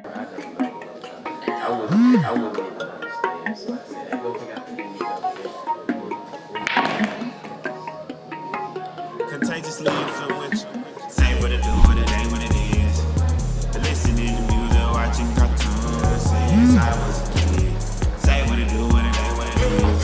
I wouldn't even understand. So I said, I go check out the Contagiously influential. Say what it do, what it ain't, what it is. Listening to music, watching cartoons since I was a kid. Say what it do, what it ain't, what it is.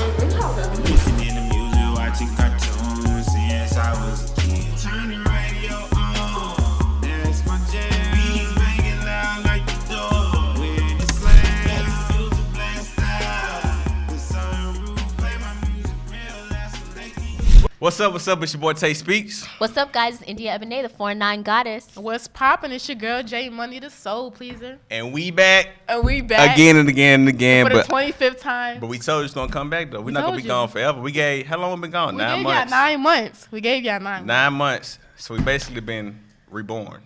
Listening to music, watching cartoons since I was a kid. Turn the radio on, that's my jam. Beats banging loud like the door. With the slam, music blast out. The sunroof, play my music real loud so they can. What's up? It's your boy Tay Speaks. What's up, guys? It's India Ebony, the 4'9" goddess. What's poppin'? It's your girl J Money, the soul pleaser. And we back And we back again and again and again. for the But 25th time. we told you it's gonna come back though. We're not gonna told be you. gone forever. We gave how long we been gone? We 9 gave months. y'all 9 months. We gave y'all 9 months. 9 months. So we basically been reborn.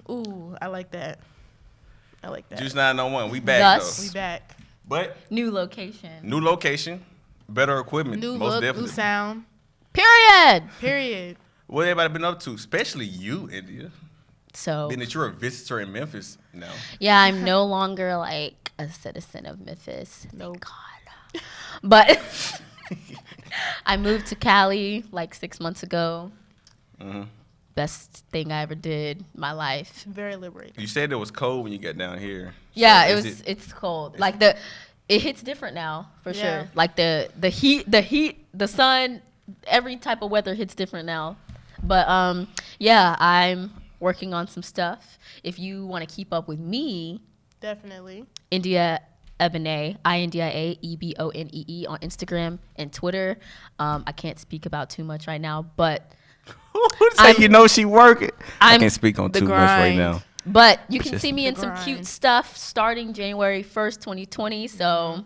Ooh, I like that. I like that. Juice 901. We back Thus. We though. back. But New location. new location, better equipment, New most look, definitely. new sound. Period. Period. What everybody been up to, especially you, India. So, Being that you're a visitor in Memphis now. yeah, I'm no longer like a citizen of Memphis. Nope. Thank God. But I moved to Cali like 6 months ago. Best thing I ever did in my life. Very liberating. You said it was cold when you got down here. Yeah, So it is was. It's cold. Like it hits different now for Yeah. sure. Like the heat, the sun, every type of weather hits different now. But yeah, I'm working on some stuff. If you want to keep up with me, Definitely. India Ebonee, INDIAEBONEE on Instagram and Twitter. I can't speak about too much right now, but Say you know she working. I I'm can't speak on the too much right grind. now. you can just see me the in some grind. cute stuff starting January 1st, 2020. So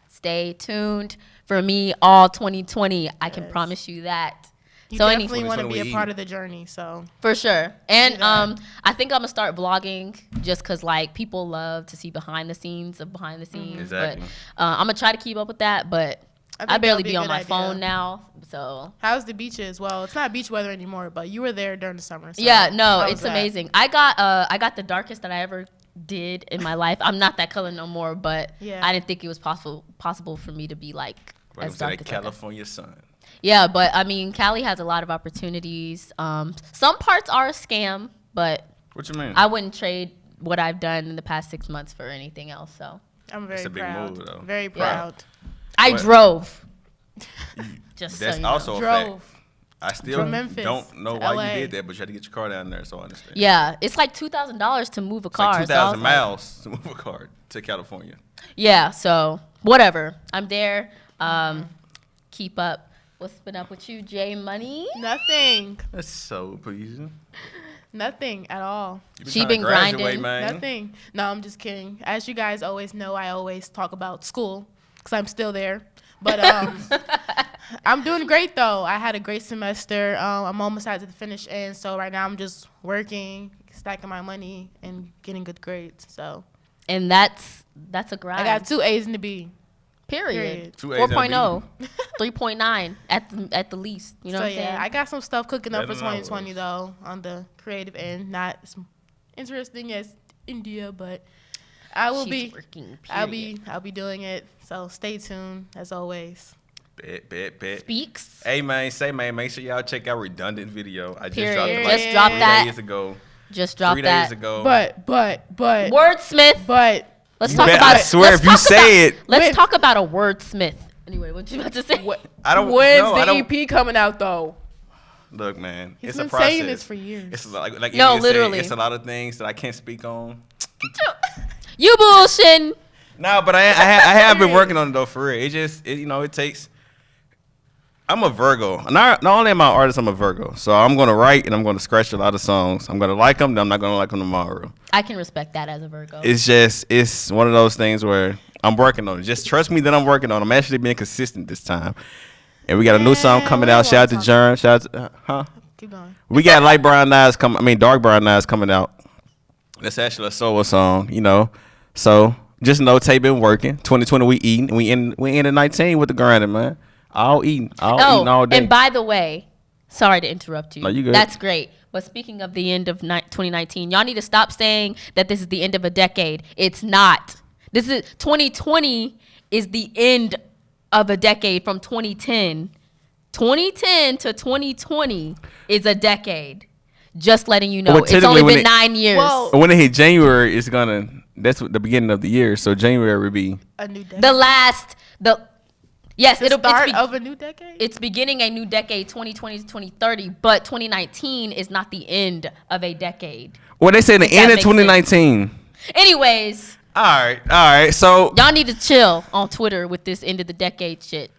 stay tuned for me all 2020. I can Yes. promise you that. You So definitely want to 2020 be a we part eat. of the journey. So For sure. And Do that. I think I'm gonna start vlogging just because like people love to see behind the scenes of behind the scenes. Exactly. But I'm gonna try to keep up with that. But I I, think barely that'll be be a on good my idea. phone now. So how's the beaches? Well, it's not beach weather anymore, but you were there during the summer. So yeah, no, how was it's that? amazing. I got the darkest that I ever did in my life. I'm not that color no more, but Yeah. I didn't think it was possible for me to be like Right, as to dark that as I am. California sun. Yeah, but I mean, Cali has a lot of opportunities. Some parts are a scam, but What you mean? I wouldn't trade what I've done in the past 6 months for anything else. So I'm very It's a big proud. move, though. Very proud. I What? drove. Just That's so you know. also a fact. Drove. I still From Memphis don't know to why LA. you did that, but you had to get your car down there, so I understand. Yeah, it's like $2,000 to move a It's car. like so I was 2,000 like- miles to move a car to California. Yeah, so whatever. I'm there. Keep up. What's been up with you, J Money? Nothing. That's so pleasing. Nothing at all. You She trying to been graduate, grinding. man. Nothing. No, I'm just kidding. As you guys always know, I always talk about school because I'm still there. But I'm doing great, though. I had a great semester. I'm almost at the finish end. So right now I'm just working, stacking my money, and getting good grades. So And that's a grind. I got 2 A's and a B. Period. 2 A's and a B. 4.0, 3.9 at the least. You know So what I'm saying? yeah, I got some stuff cooking up for Better than I 2020 was. though on the creative end. Not as interesting as India, but I will She's be. working, I'll period. be doing it. So stay tuned as always. Bet. Speaks. Hey, man, make sure y'all check out Redundant video. I just Period. dropped it Just like drop 3 that. days ago. Just drop 3 that. days ago. But Wordsmith. Let's You talk bet- about I it. swear, Let's if you talk say about- it- Let's When- talk about a wordsmith. Anyway, what you about to say? I don't when's no, the I don't, EP coming out though? Look, man, He's it's been a process. saying this for years. It's like No, India said, literally. it's a lot of things that I can't speak on. You bullshitting. No, but I have been working on it though, for real. It takes. I'm a Virgo. Not only am I an artist, I'm a Virgo. So I'm gonna write and I'm gonna scratch a lot of songs. I'm gonna like them, then I'm not gonna like them tomorrow. I can respect that as a Virgo. It's one of those things where I'm working on it. Just trust me that I'm working on it. I'm actually being consistent this time. And we got a new song Man, coming we out. don't Shout out to wanna Jern. Shout out to Keep going. We got dark brown eyes coming out. That's actually a solo song, So just know Tay been working. 2020 we eating. We in at 19 with the grinding, man. All eating all day. And by the way, sorry to interrupt you. No, you good. That's great. But speaking of the end of 2019, y'all need to stop saying that this is the end of a decade. It's not. This is 2020 is the end of a decade from 2010. 2010 to 2020 is a decade. Just letting you know. Well, It's only technically, been 9 years. Well, When it hit January, it's gonna. That's what the beginning of the year. So January would be. a new decade. Yes, The start of a new decade. it's beginning a new decade, 2020 to 2030, but 2019 is not the end of a decade. Well, they say the If end that of makes 2019. Anyways, All right. So, y'all need to chill on Twitter with this end of the decade shit.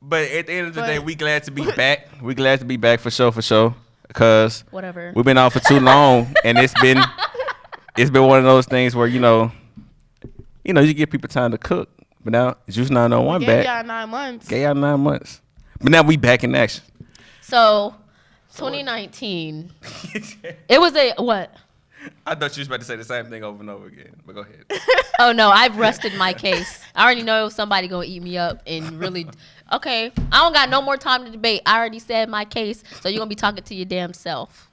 but at the end of the But- day, we glad to be back. We glad to be back for sure, because Whatever. we've been out for too long, and it's been one of those things where you give people time to cook. But now Juice 901 Gave back. y'all 9 months. Gave y'all 9 months. But now we back in action. So, 2019. It was a what? I thought you was about to say the same thing over and over again. But go ahead. Oh no, I've rested my case. I already know somebody gonna eat me up and really. Okay, I don't got no more time to debate. I already said my case, so you're gonna be talking to your damn self.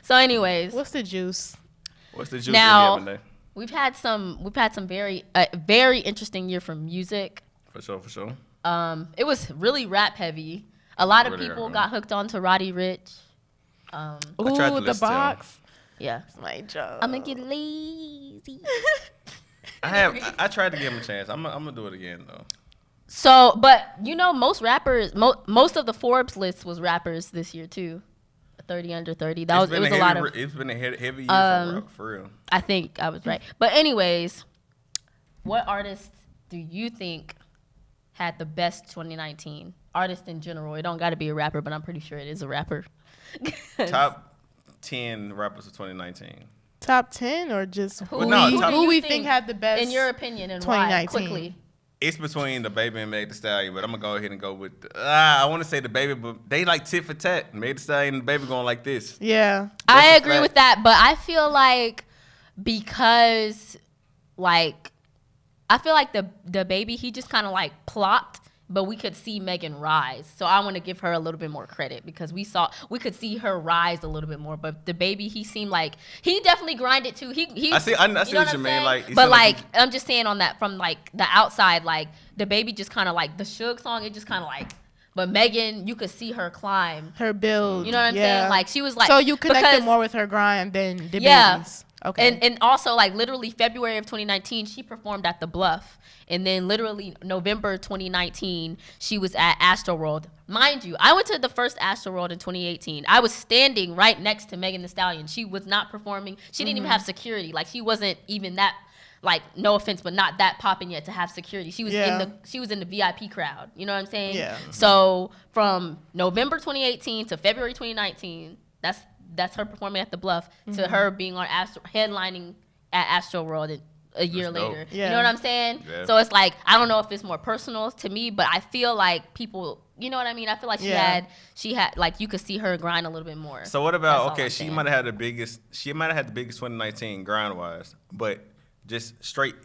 So, anyways, What's the juice? What's the juice Now- in the we've had some very interesting year for music. For sure. It was really rap heavy. A lot of Really people rap. got hooked on to Roddy Rich. tried to Ooh, the listen to 'em. box. Yeah, My job. I'm gonna get lazy. I tried to give him a chance. I'm gonna do it again though. So, but most rappers, most of the Forbes list was rappers this year too. 30 under 30. It was a lot of. It's been a heavy year for rap, for real. I think I was right. But anyways, what artists do you think had the best 2019? Artist in general. It don't got to be a rapper, but I'm pretty sure it is a rapper. Top 10 rappers of 2019. Top 10 or just who, Well, no, we, top- who we think had the best? in your opinion, and why? 2019. Quickly. It's between the Baby and Meg Thee Stallion, but I'm gonna go ahead and go with. I want to say the Baby, but they like tit for tat. Meg Thee Stallion and the Baby going like this. Yeah. I That's a agree fact. with that, but I feel like because I feel like the Baby, he just kind of plopped, but we could see Megan rise. So I want to give her a little bit more credit because we could see her rise a little bit more. But the Baby, he seemed like he definitely grinded too. He I see know what you I'm mean, saying? like, it but seemed like I'm just saying on that from the outside, the Baby just kind of the Suge song, it just kind of but Megan, you could see her climb. Her build. You know what I'm yeah. saying? She was So you connected because- more with her grind than the Yeah. babies. Okay. And also literally February of 2019, she performed at the Bluff. And then literally November 2019, she was at Astroworld. Mind you, I went to the first Astroworld in 2018. I was standing right next to Megan Thee Stallion. She was not performing. She didn't even have security. She wasn't even that no offense, but not that popping yet to have security. She was Yeah. in the VIP crowd. You know what I'm saying? Yeah. So from November 2018 to February 2019, that's her performing at the Bluff to her being on headlining at Astroworld a year That's dope. later. Yeah. You know what I'm saying? Yeah. So it's I don't know if it's more personal to me, but I feel like people, you know what I mean? I feel like Yeah. she had you could see her grind a little bit more. So what That's about all I'm she saying. might have had the biggest 2019 grind wise, but just straight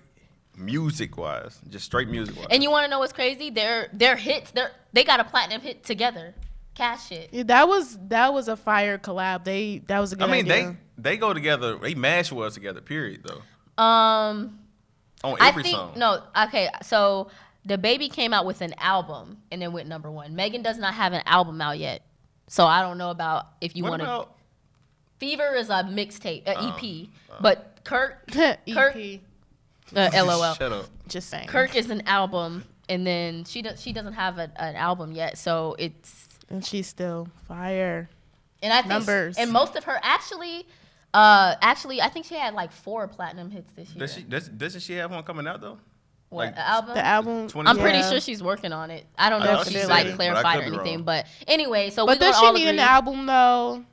music wise. And you want to know what's crazy? Their hits, they got a platinum hit together. Cash shit. Yeah, that was a fire collab. That was a good idea. they go together. They mash well together. Period though. Um On I every think song. no. Okay, so the Baby came out with an album and then went number 1. Megan does not have an album out yet, so I don't know about if you What want to. about Fever is a mixtape, EP, but Kirk, EP. LOL. Shut up. Just saying. Kirk is an album, and then she doesn't have an album yet, so it's And she's still fire. and I think Numbers. and most of her actually I think she had 4 platinum hits this year. Doesn't she have one coming out though? What, like, the album? The album. 20 I'm pretty yeah. sure she's working on it. I don't I know thought if she she's said it, but I clarified or could be anything, wrong. but anyway, so But we does gonna she all need agree. an album though?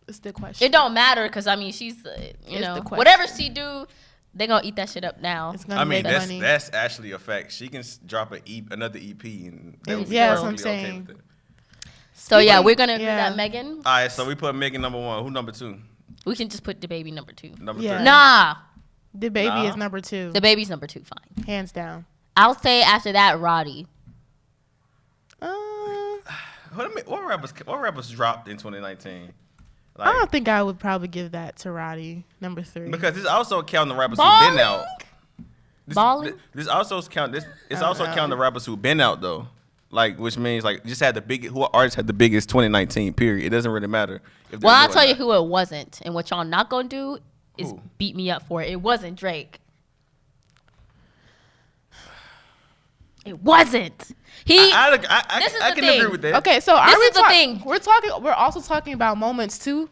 It's the question. It don't matter because I mean she's It's the question. whatever she do, they gonna eat that shit up now. It's gonna I mean, make money. that's actually a fact. She can drop another EP, and they would be Yeah, that's what I'm perfectly okay saying. with it. So yeah, we're gonna agree Yeah. that Megan. All right, so we put Megan number 1. Who number 2? We can just put the Baby number 2. Number Yeah. 3. Nah, The Baby Nah. is number 2. the Baby's number 2. Fine. Hands down. I'll say after that, Roddy. Uh, What rappers dropped in 2019? I don't think I would probably give that to Roddy, number 3. Because this also counting the rappers who've been out. Balling? This also count. It's also counting the rappers who've been out though. Like, which means like just had the biggest. Who artists had the biggest 2019 period? It doesn't really matter. If Well, I'll doing tell you that. who it wasn't, and what y'all not gonna do is Who? beat me up for it. It wasn't Drake. It wasn't. He. This is I the can thing. agree with that. Okay, so This is the thing. We're also talking about moments too.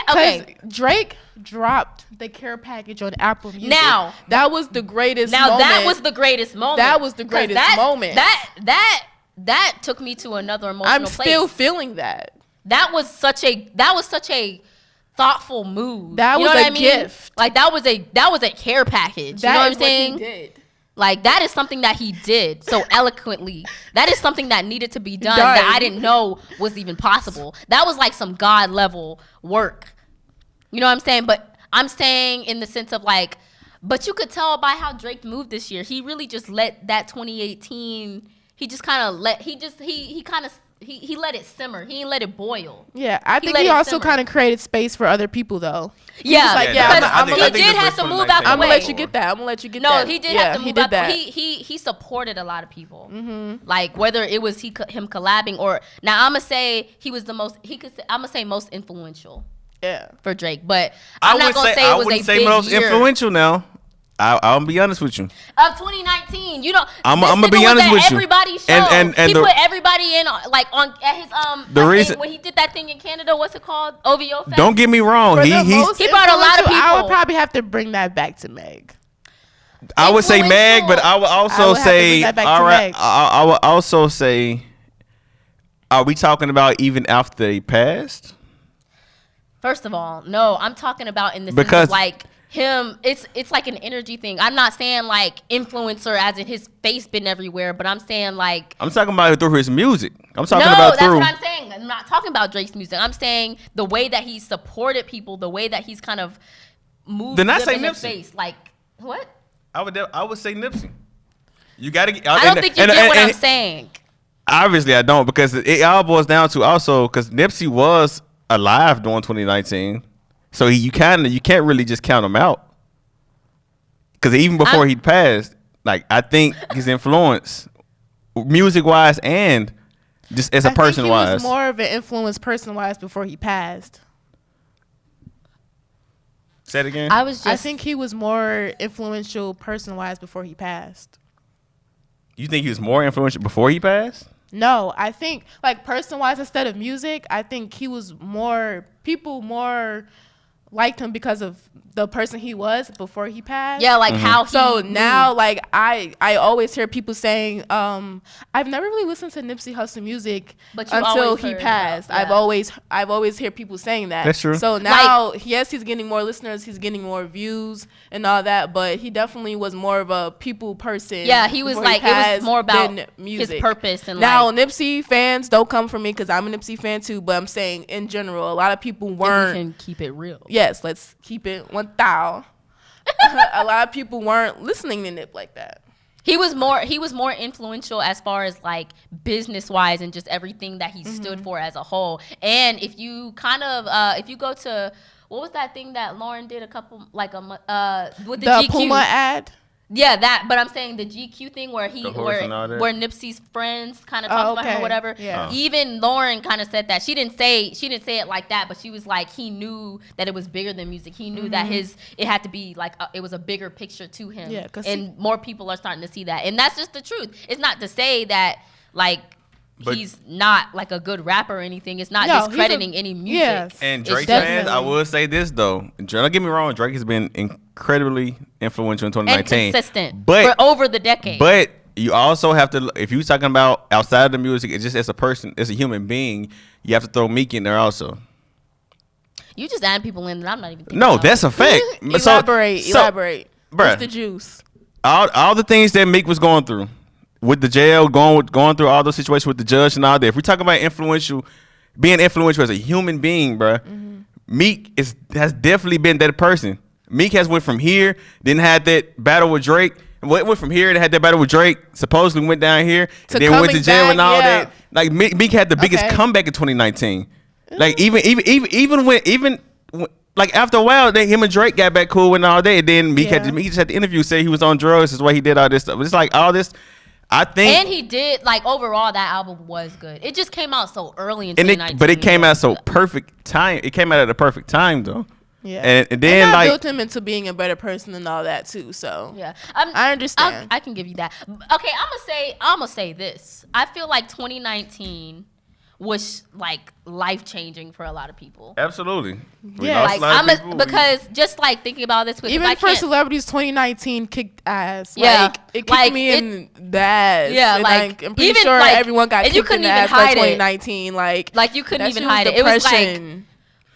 Okay. Because Drake dropped the care package on Apple Music. Now. That was the greatest Now moment. that was the greatest moment. That was the 'Cause greatest moment. That took me to another emotional I'm place. still feeling that. That was such a thoughtful move. That You know was what a I mean? gift. Like that was a care package. That you know what is I'm saying? What he did. Like that is something that he did so eloquently. That is something that needed to be done Done. that I didn't know was even possible. That was like some God level work. You know what I'm saying? But I'm saying in the sense of like, but you could tell by how Drake moved this year. He really just let that 2018. He just kind of let. He let it simmer. He didn't let it boil. Yeah, I think let he it also simmer. kind of created space for other people though. Yeah, like, Yeah, yeah, I I'm think- gonna I let think he did this have was to move out the 2019. I'm gonna way. let you get that. I'm gonna let you get No, that. he did yeah, have to move he did out. that. He supported a lot of people. Like whether it was him collabing or now I'm gonna say he was the most. I'm gonna say most influential Yeah. for Drake, but I'm not gonna say I it was wouldn't a say big most year influential now. I'll be honest with you. of 2019. You know, I'm this gonna nigga be was honest at with you. everybody's show. And he the- put everybody in like on at his The like, reason- when he did that thing in Canada. What's it called? OVO Fest. Don't get me wrong. For the He's. most He brought a lot of influential, I would people. probably have to bring that back to Meg. I would say Meg, but I would I also would have to say. bring that back All to right. Meg. I would also say. Are we talking about even after they passed? First of all, no, I'm talking about in the sense Because- of like him. It's like an energy thing. I'm not saying like influencer as in his face been everywhere, but I'm saying like I'm talking about through his music. I'm talking no, about that's through. what I'm saying. I'm not talking about Drake's music. I'm saying the way that he supported people, the way that he's kind of moved Then I them say in the Nipsey. face. Like what? I would say Nipsey. You gotta get. I don't think you get what I'm saying. Obviously, I don't because it all boils down to also because Nipsey was alive during 2019, so you can't really just count him out. Because even before he passed, like I think his influence, music wise and just as a person He wise, was more of an influence person wise before he passed. say it again. I was just. I think he was more influential person wise before he passed. You think he was more influential before he passed? No, I think like person wise instead of music, I think he was people more liked him because of the person he was before he passed. yeah, like how he So moved. now, like I always hear people saying, I've never really listened to Nipsey Hussle music But you until always he heard passed. about- I've always heard people saying that. That's true. So now, yes, he's getting more listeners, he's getting more views and all that, but he definitely was more of a people person. Yeah, he was before like it was passed more about than his purpose and now like Nipsey fans don't come for me because I'm a Nipsey fan too, but I'm saying in general, a lot of people if we weren't. can keep it real. Yes, let's keep it 1,000. A lot of people weren't listening to Nip like that. He was more influential as far as like business wise and just everything that he stood for as a whole. And if you kind of if you go to what was that thing that Lauren did a couple like with the GQ Puma ad. Yeah, that. But I'm saying the GQ thing where The horse and all that? where Nipsey's friends kind of talked about him or okay. whatever. Yeah. Even Lauren kind of said that. She didn't say it like that, but she was like he knew that it was bigger than music. He knew that it had to be like it was a bigger picture to him. Yeah, 'cause and more people are starting to see that, and that's just the truth. It's not to say that like. But- he's not like a good rapper or anything. It's not No, he's a- discrediting any music. yes. And It's Drake definitely- fans, I will say this though. Don't get me wrong, Drake has been incredibly influential in 2019. and consistent But for over the decade. But you also have to, if you're talking about outside of the music, it's just as a person, as a human being, you have to throw Meek in there also. You just add people in that I'm not even thinking No, about. that's a fact. Elaborate. Bruh. What's the juice? All the things that Meek was going through, with the jail, going through all those situations with the judge and all that. If we're talking about being influential as a human being, bruh, Meek has definitely been that person. Meek has went from here, then had that battle with Drake. Went from here and had that battle with Drake. Supposedly went down here, To and then went to coming jail and back, all yeah. that. Like Meek had the biggest Okay. comeback in 2019. Like even like after a while, then him and Drake got back cool and all that. And then he just had the interview say he was on drugs. Is why he did all this stuff. It's like all this. I think, and he did like overall that album was good. It just came out so early in and 2019. but it came out so perfect time. It came out at a perfect time though. Yeah, and then that like built him into being a better person and all that too. So Yeah, I understand. I can give you that. Okay, I'm gonna say this. I feel like 2019 was like life changing for a lot of people. absolutely. We Yeah. lost Like a lot of people. because just like thinking about this, because even I for can't, celebrities, 2019 kicked ass. Yeah. Like, it kicked Like, me in the ass. Yeah, And like, I'm pretty even, sure like, everyone got and you kicked in couldn't the even ass by hide it. 2019. Like you couldn't that even shit was hide it. It was depression.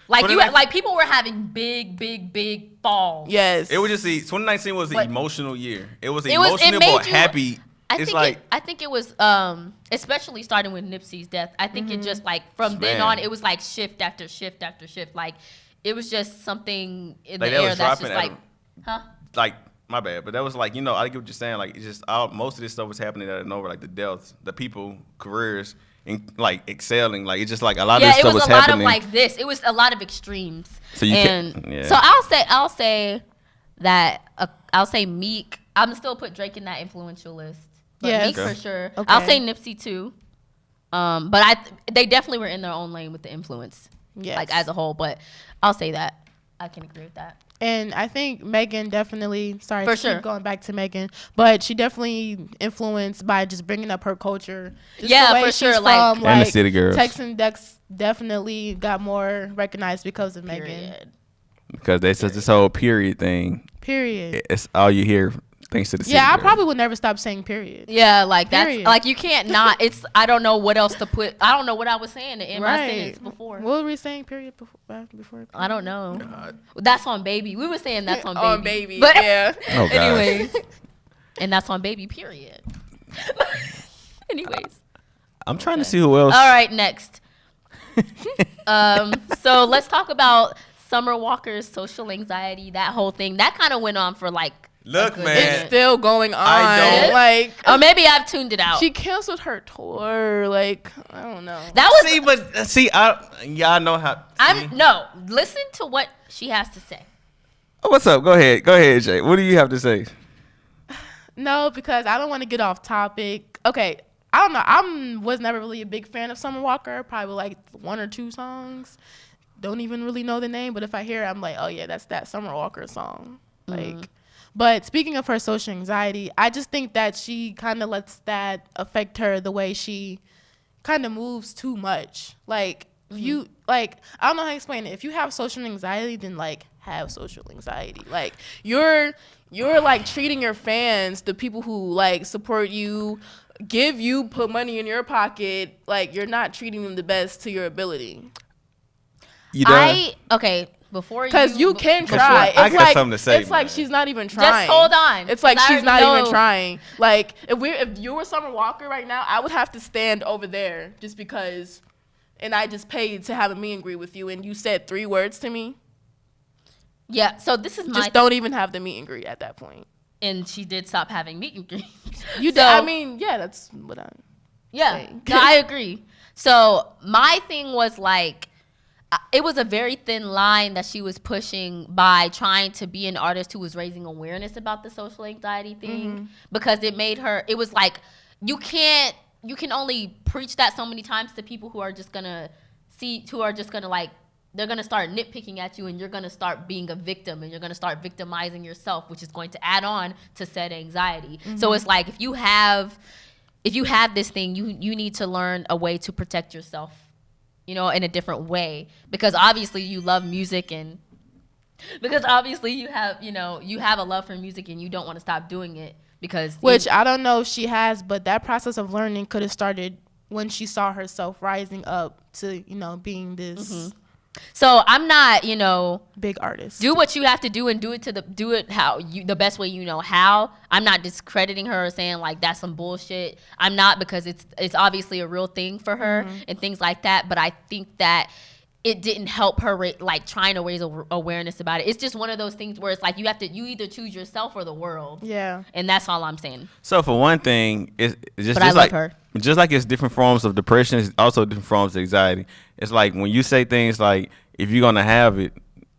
like you 2019 like people were having big falls. Yes, it was just 2019 was an But- emotional year. It was It emotional made but you- happy. It's like I think it was especially starting with Nipsey's death. I think it just like from then Man. on it was like shift after shift after shift. Like it was just something in Like, the that air was that's dropping just at like, huh? like my bad, but that was like, you know, I get what you're saying. Like it's just most of this stuff was happening out of nowhere, like the deaths, the people, careers, and like excelling. Like it's just like a lot of Yeah, this it stuff was was a lot happening. of like this. It was a lot of extremes. So you and can't- yeah. so I'll say that I'll say Meek. I'm still put Drake in that influential list. But Yes. Meek Okay. for sure. Okay. I'll say Nipsey too. But they definitely were in their own lane with the influence. Yes. Like as a whole, but I'll say that. I can agree with that. And I think Megan definitely, sorry For to keep sure. going back to Megan, but she definitely influenced by just bringing up her culture. Just Yeah, the way for she's sure, From, like- And the City Girls. Texan Dex definitely got more recognized because of Megan. Period. because they said this whole period thing. Period. It's all you hear thanks to the City Yeah, I Girls. probably would never stop saying period. Yeah, like that's Period. like you can't not. It's I don't know what else to put. I don't know what I was saying in my sentence before. What were we saying period before? I don't know. That's on Baby. We were saying that's on Baby. On Baby, But yeah. Oh, gosh. anyways, and that's on Baby. Period. anyways, I'm trying to see who else. all right. Next. So let's talk about Summer Walker's social anxiety. That whole thing that kind of went on for like. Look, a good man. minute. It's still going on. I don't- Like, Or maybe I've tuned it out. she canceled her tour. Like, I don't know. that was. See, but see, y'all know how. See? I'm no. Listen to what she has to say. What's up? Go ahead, Jay. What do you have to say? No, because I don't want to get off topic. Okay, I don't know. Was never really a big fan of Summer Walker. Probably like one or two songs. Don't even really know the name, but if I hear it, I'm like, oh yeah, that's that Summer Walker song. Like, but speaking of her social anxiety, I just think that she kind of lets that affect her the way she kind of moves too much. Like, if you like, I don't know how to explain it. If you have social anxiety, then like have social anxiety. Like you're like treating your fans, the people who like support you, give you, put money in your pocket, like you're not treating them the best to your ability. You done? Okay. Before Because you can Before- try. I It's got like something to say, it's like man. she's not even trying. just hold on. It's like 'cause I she's not already even know- trying. Like if you were Summer Walker right now, I would have to stand over there just because, and I just paid to have a meet and greet with you, and you said 3 words to me. Yeah. So this is my. Just don't even have the meet and greet at that point. And she did stop having meet and greets. You So- did. I mean, yeah, that's what I. Yeah, saying. no, I agree. So my thing was like, it was a very thin line that she was pushing by trying to be an artist who was raising awareness about the social anxiety thing, because it made her. It was like you can only preach that so many times to people who are just gonna like. They're going to start nitpicking at you, and you're going to start being a victim, and you're going to start victimizing yourself, which is going to add on to said anxiety. So it's like if you have this thing, you need to learn a way to protect yourself, in a different way, because obviously you love music, and because obviously you have a love for music, and you don't want to stop doing it because Which I don't know if she has, but that process of learning could have started when she saw herself rising up to being this so I'm not big artist. do what you have to do and do it the best way you know how. I'm not discrediting her or saying like that's some bullshit. I'm not, because it's obviously a real thing for her and things like that. But I think that it didn't help her like trying to raise awareness about it. It's just one of those things where it's like you either choose yourself or the world. Yeah. And that's all I'm saying. So for one thing, it's just, But I just love like her. just like it's different forms of depression, it's also different forms of anxiety. It's like when you say things like, if you're gonna have it,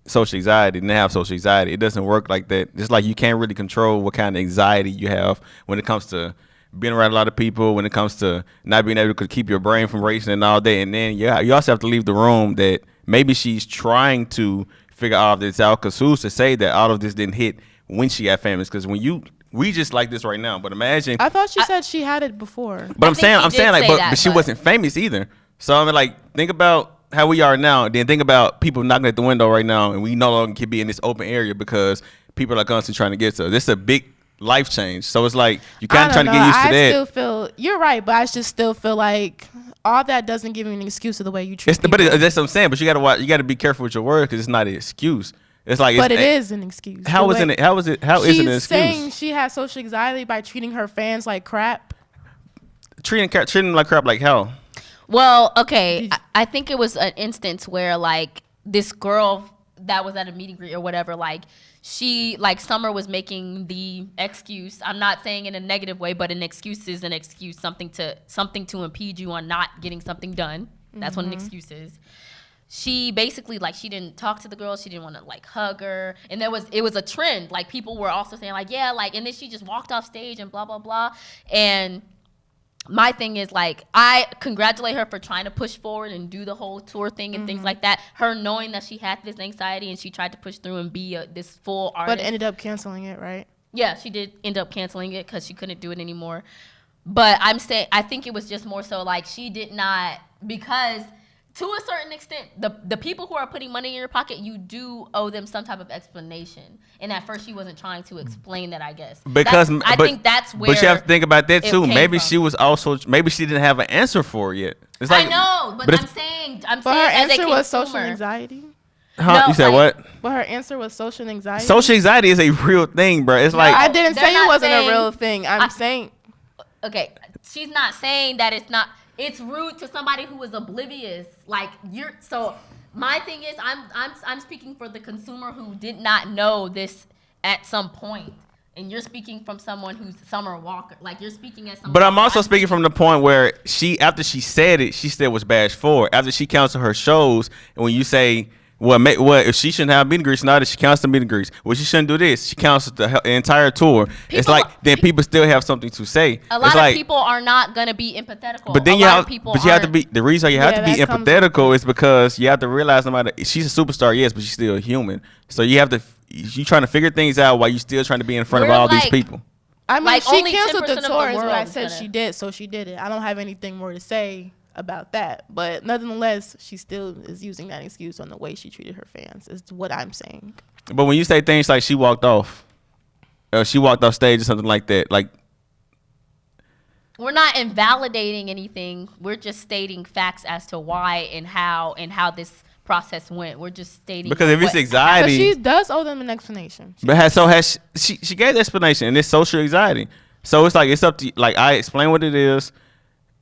social anxiety, then have social anxiety. It doesn't work like that. Just like you can't really control what kind of anxiety you have when it comes to being around a lot of people, when it comes to not being able to keep your brain from racing all day. And then you also have to leave the room that maybe she's trying to figure all of this out, because who's to say that all of this didn't hit when she got famous? Because we just like this right now, but imagine. I thought she said she had it before. But I'm think saying, she I'm did saying like, say but, that, but she but- wasn't famous either. So I mean, like, think about how we are now. Then think about people knocking at the window right now, and we no longer can be in this open area because people are constantly trying to get to us. This is a big life change. So it's like you kind of trying to get used to I that. still feel you're right, but I just still feel like all that doesn't give you an excuse of the way you treat It's the, but people. that's what I'm saying. But you gotta watch. You gotta be careful with your words because it's not an excuse. It's like, But it's, it is an excuse. How The isn't way- it? How is it? How isn't it an She's saying excuse? she has social anxiety by treating her fans like crap. Treating them like crap, like hell. Well, okay. I think it was an instance where like this girl that was at a meet and greet or whatever, like Summer was making the excuse. I'm not saying in a negative way, but an excuse is an excuse, something to impede you on not getting something done. That's what an excuse is. She basically like she didn't talk to the girl. She didn't want to like hug her, and it was a trend. Like people were also saying like yeah, like, and then she just walked off stage and blah blah blah. And my thing is like I congratulate her for trying to push forward and do the whole tour thing and things like that. Her knowing that she had this anxiety and she tried to push through and be this full artist. But ended up canceling it, right? Yeah, she did end up canceling it because she couldn't do it anymore. But I'm saying I think it was just more so like she did not, because to a certain extent, the people who are putting money in your pocket, you do owe them some type of explanation. And at first, she wasn't trying to explain that, I guess. Because I think that's where. But you have to think about that it too. came Maybe from. she was also. Maybe she didn't have an answer for it yet. It's like, I know, but it's- I'm saying But her as a answer was social consumer. anxiety. Huh? No, You said like- what? But her answer was social anxiety. Social anxiety is a real thing, bro. It's like I didn't they're say it not wasn't saying- a real thing. I'm saying Okay, she's not saying that it's not. It's rude to somebody who is oblivious. Like you're. So my thing is, I'm speaking for the consumer who did not know this at some point, and you're speaking from someone who's Summer Walker. Like you're speaking as someone. But I'm also speaking from the point where after she said it, she still was bashed for it. After she canceled her shows, and when you say, well, if she shouldn't have meet and greets, now that she canceled meet and greets, well, she shouldn't do this. She canceled the entire tour. It's like then people still have something to say. A lot It's of like, people are not gonna be empathetical. but then a you lot have, of people but you have to aren't. be. The reason you have Yeah, to be that comes with empathetical is because you have to realize no matter she's a superstar, yes, but she's still a human. So you have to. You trying to figure things out while you still trying to be in front of We're all these like- people. I mean, Like, she only canceled 10% the of the tour is what I world is said gonna- she did, so she did it. I don't have anything more to say about that. But nonetheless, she still is using that excuse on the way she treated her fans, is what I'm saying. But when you say things like she walked off, or she walked off stage or something like that, like We're not invalidating anything. We're just stating facts as to why and how this process went. We're just stating because if it's what- But anxiety, she does owe them an explanation. but has she gave the explanation, and it's social anxiety. So it's like it's up to like I explain what it is.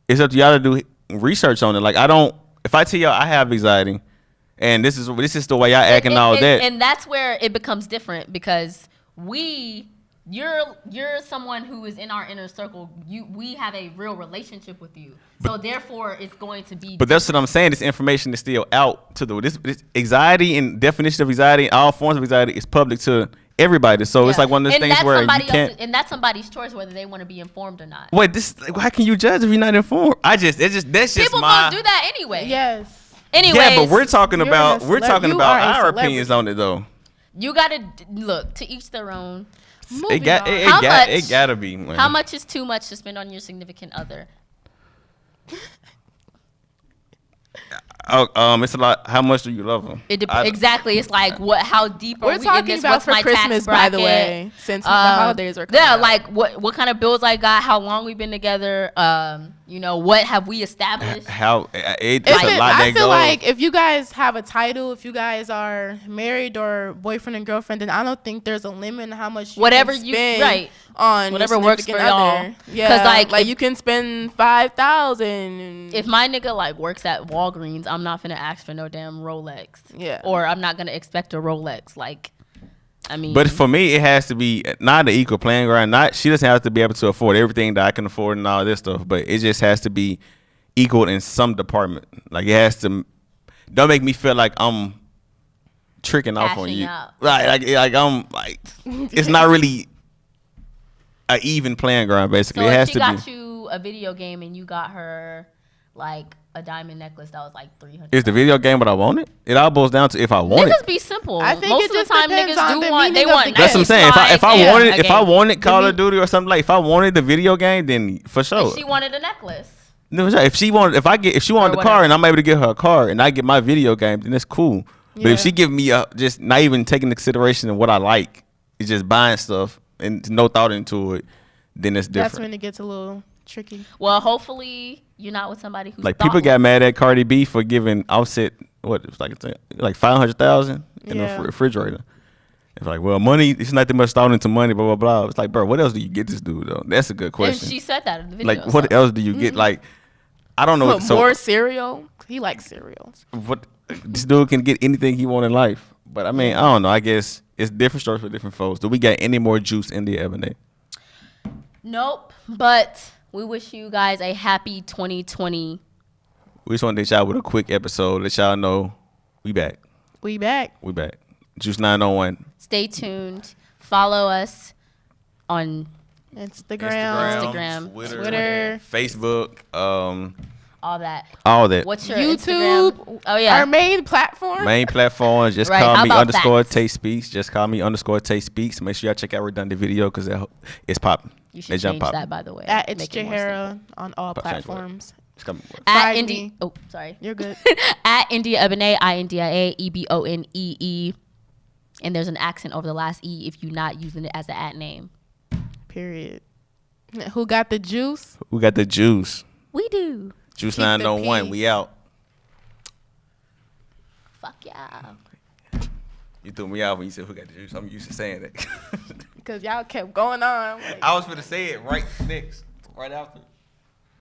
It's up to y'all to do research on it. Like if I tell y'all I have anxiety, and this is the way y'all act and all that. And that's where it becomes different because you're someone who is in our inner circle. We have a real relationship with you. So therefore it's going to be But that's what I'm saying. This information is still out to this anxiety and definition of anxiety, all forms of anxiety is public to everybody. So it's Yeah. like one of those And things that's where you somebody can't. and that's somebody's choice whether they want to be informed or not. Wait, how can you judge if you're not informed? That's just People my. gonna do that anyway. Yes. Anyways, Yeah, but we're talking You're about a we're celeb- talking you about are a our celebrity. opinions on it though. you gotta look to each their own. Moving It on. How much- it gotta be. Man. How much is too much to spend on your significant other? It's a lot. How much do you love them? Exactly. It's like how deep are We're we in talking this? about What's for my tax Christmas, by the bracket? way, since the holidays are coming Yeah, up. like what kind of bills I got, how long we've been together. what have we established? How it's If a lot I that feel goes. like if you guys have a title, if you guys are married or boyfriend and girlfriend, then I don't think there's a limit on how much you Whatever can you- spend right. on Whatever your works for significant y'all. other. 'Cause, Yeah, like, like if- you can spend 5,000. If my nigga like works at Walgreens, I'm not finna ask for no damn Rolex. Yeah. Or I'm not gonna expect a Rolex. Like, I mean. But for me, it has to be not an equal playing ground. Not she doesn't have to be able to afford everything that I can afford and all this stuff. But it just has to be equal in some department. Like it has to. Don't make me feel like I'm tricking off on Cashing you. out. Like I'm like it's not really an even playing ground. Basically, so it if has she to got be. you a video game and you got her like a diamond necklace that was like $300. It's the video game what I want it. It all boils down to if I want it. Niggas be simple. I think Most it of the just time depends niggas on do the want they meaning of want the That's what I'm nice saying. If I slides, wanted yeah, if I game. wanted Call of Duty or something like if I wanted the video game, then for sure. If she wanted a necklace. No, if she wanted if she wanted Or the car whatever. and I'm able to get her a car and I get my video game, then it's cool. But Yeah. if she give me just not even taking into consideration of what I like, it's just buying stuff and no thought into it, then it's That's different. when it gets a little tricky. Well, hopefully you're not with somebody who's Like people got mad at Cardi B for giving Offset what it was like 500,000 in Yeah. the refrigerator. It's like, well, money. It's not that much thought into money. Blah blah blah. It's like, bro, what else do you get this dude though? That's a good And question. she said that in the video. Like, what so. else do you get? Like, I don't know. What, So more cereal? He likes cereals. what this dude can get anything he want in life. But I mean, I don't know. I guess it's different stories for different folks. Do we got any more juice in the Ebony? Nope. But we wish you guys a happy 2020. We just want to let y'all with a quick episode. Let y'all know we back. We back. We back. Juice 901. Stay tuned. Follow us on Instagram. Twitter. Facebook, all that. all that. What's your YouTube. Instagram? Oh yeah. Our main platform. Main platforms. Just Right, call how me about _Tay facts? Speaks. Just call me _Tay Speaks. Make sure y'all check out Redundant Video because it's popping. You They should jump change popping. that, by the way. At It's Make it more simple. Jahara on all Change what? platforms. It's coming. At Find India. me. Oh, sorry. You're good. At India Ebonee, INDIA EBONEE. And there's an accent over the last E if you're not using it as the at name. Period. Who got the juice? We got the juice. We do. Juice Keep the 901. We peace. out. Fuck yeah. You threw me out when you said who got the juice. I'm used to saying that. Because y'all kept going on. Like, I was gonna say it right next, right after.